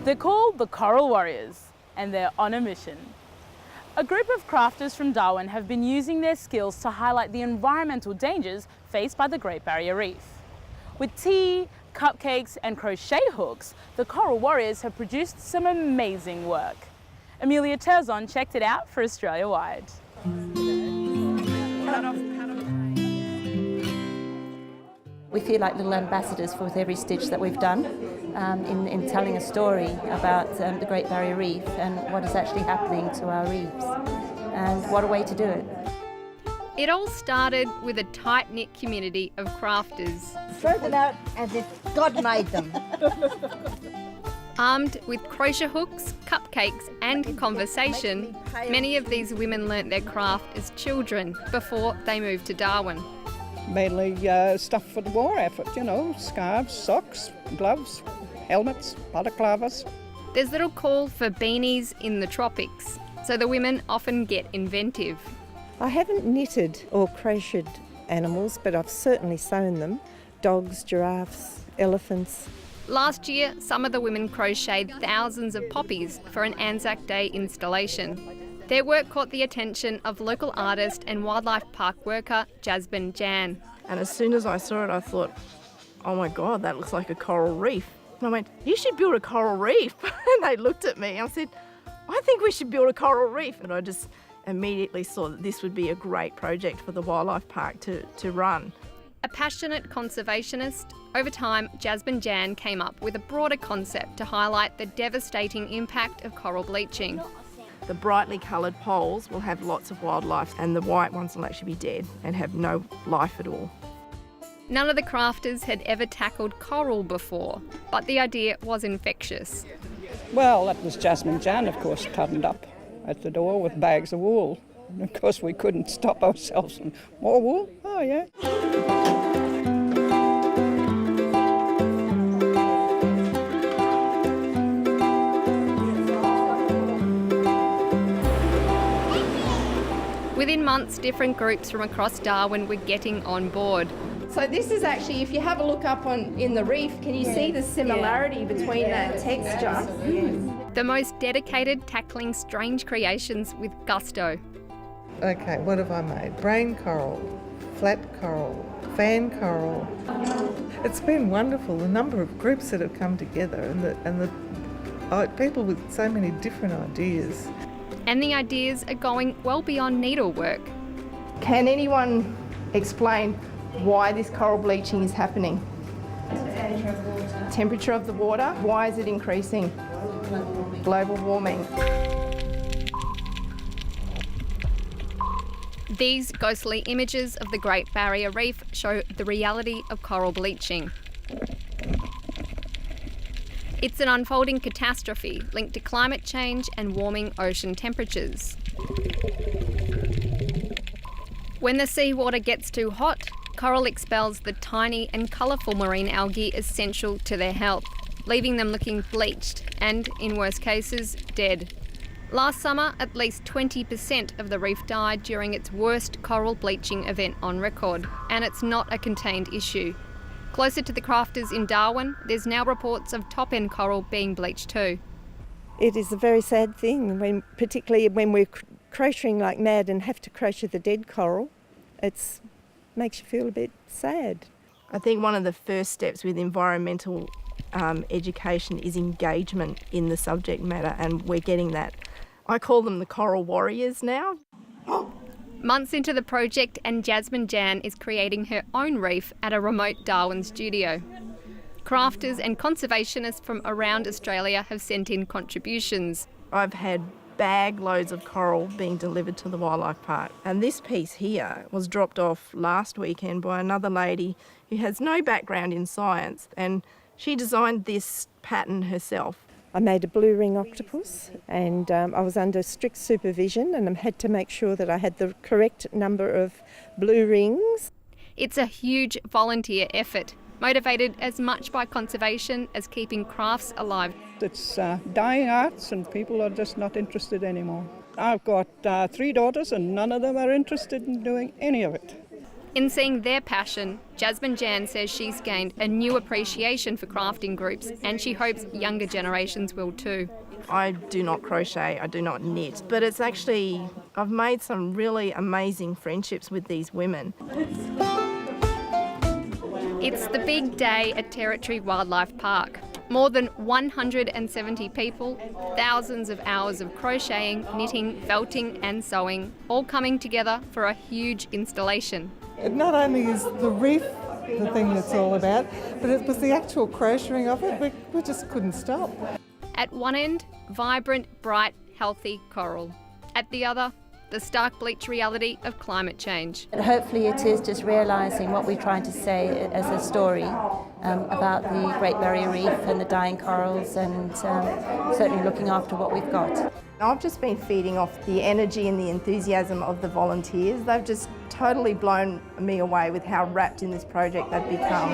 They're called the Coral Warriors, and they're on a mission. A group of crafters from Darwin have been using their skills to highlight the environmental dangers faced by the Great Barrier Reef. With tea, cupcakes and crochet hooks, the Coral Warriors have produced some amazing work. Emilia Terzon checked it out for Australia Wide. We feel like little ambassadors with every stitch that we've done in telling a story about the Great Barrier Reef and what is actually happening to our reefs. And what a way to do it. It all started with a tight-knit community of crafters. Throw them out as if God made them. Armed with crochet hooks, cupcakes and conversation, many of these women learnt their craft as children before they moved to Darwin. Mainly stuff for the war effort, you know, scarves, socks, gloves, helmets, balaclavas. There's little call for beanies in the tropics, so the women often get inventive. I haven't knitted or crocheted animals, but I've certainly sewn them. Dogs, giraffes, elephants. Last year, some of the women crocheted thousands of poppies for an Anzac Day installation. Their work caught the attention of local artist and wildlife park worker Jasmine Jan. And as soon as I saw it, I thought, oh my God, that looks like a coral reef. And I went, you should build a coral reef. And they looked at me and I said, I think we should build a coral reef. And I just immediately saw that this would be a great project for the wildlife park to run. A passionate conservationist, over time Jasmine Jan came up with a broader concept to highlight the devastating impact of coral bleaching. The brightly coloured poles will have lots of wildlife and the white ones will actually be dead and have no life at all. None of the crafters had ever tackled coral before, but the idea was infectious. Well, that was Jasmine Jan, of course, turned up at the door with bags of wool. And of course, we couldn't stop ourselves. And more wool? Oh, yeah. Within months, different groups from across Darwin were getting on board. So this is actually, if you have a look up in the reef, can you see the similarity between that texture? The most dedicated tackling strange creations with gusto. Okay, what have I made? Brain coral, flat coral, fan coral. It's been wonderful, the number of groups that have come together and the people with so many different ideas. And the ideas are going well beyond needlework. Can anyone explain why this coral bleaching is happening? Temperature of the water. Why is it increasing? Global warming. These ghostly images of the Great Barrier Reef show the reality of coral bleaching. It's an unfolding catastrophe linked to climate change and warming ocean temperatures. When the seawater gets too hot, coral expels the tiny and colourful marine algae essential to their health, leaving them looking bleached and, in worst cases, dead. Last summer, at least 20% of the reef died during its worst coral bleaching event on record, and it's not a contained issue. Closer to the crafters in Darwin, there's now reports of top-end coral being bleached too. It is a very sad thing, particularly when we're crocheting like mad and have to crochet the dead coral. It makes you feel a bit sad. I think one of the first steps with environmental education is engagement in the subject matter, and we're getting that. I call them the Coral Warriors now. Months into the project, and Jasmine Jan is creating her own reef at a remote Darwin studio. Crafters and conservationists from around Australia have sent in contributions. I've had bag loads of coral being delivered to the wildlife park, and this piece here was dropped off last weekend by another lady who has no background in science, and she designed this pattern herself. I made a blue ring octopus, and I was under strict supervision, and I had to make sure that I had the correct number of blue rings. It's a huge volunteer effort, motivated as much by conservation as keeping crafts alive. It's dying arts and people are just not interested anymore. I've got 3 daughters and none of them are interested in doing any of it. In seeing their passion, Jasmine Jan says she's gained a new appreciation for crafting groups, and she hopes younger generations will too. I do not crochet, I do not knit, but it's actually, I've made some really amazing friendships with these women. It's the big day at Territory Wildlife Park. More than 170 people, thousands of hours of crocheting, knitting, felting and sewing, all coming together for a huge installation. It not only is the reef the thing that's all about, but it was the actual crocheting of it. We just couldn't stop. At one end, vibrant, bright, healthy coral. At the other, the stark bleach reality of climate change. But hopefully it is just realising what we're trying to say as a story about the Great Barrier Reef and the dying corals, and certainly looking after what we've got. I've just been feeding off the energy and the enthusiasm of the volunteers. They've just totally blown me away with how wrapped in this project they've become.